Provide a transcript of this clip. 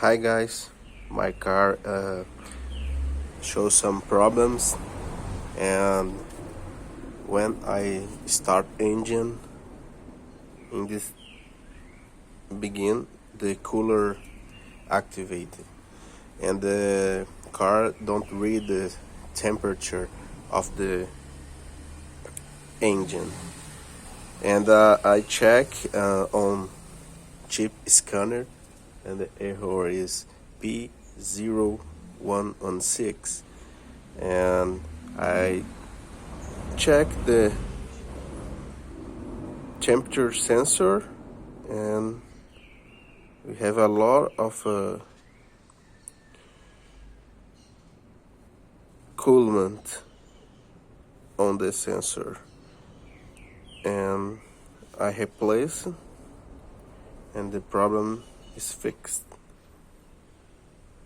Hi guys, my car shows some problems, and when I start engine in this begin, the cooler activated and the car don't read the temperature of the engine, and I check on chip scanner, and the error is P0116, and I check the temperature sensor, and we have a lot of coolant on the sensor, and I replace, and the problem is fixed.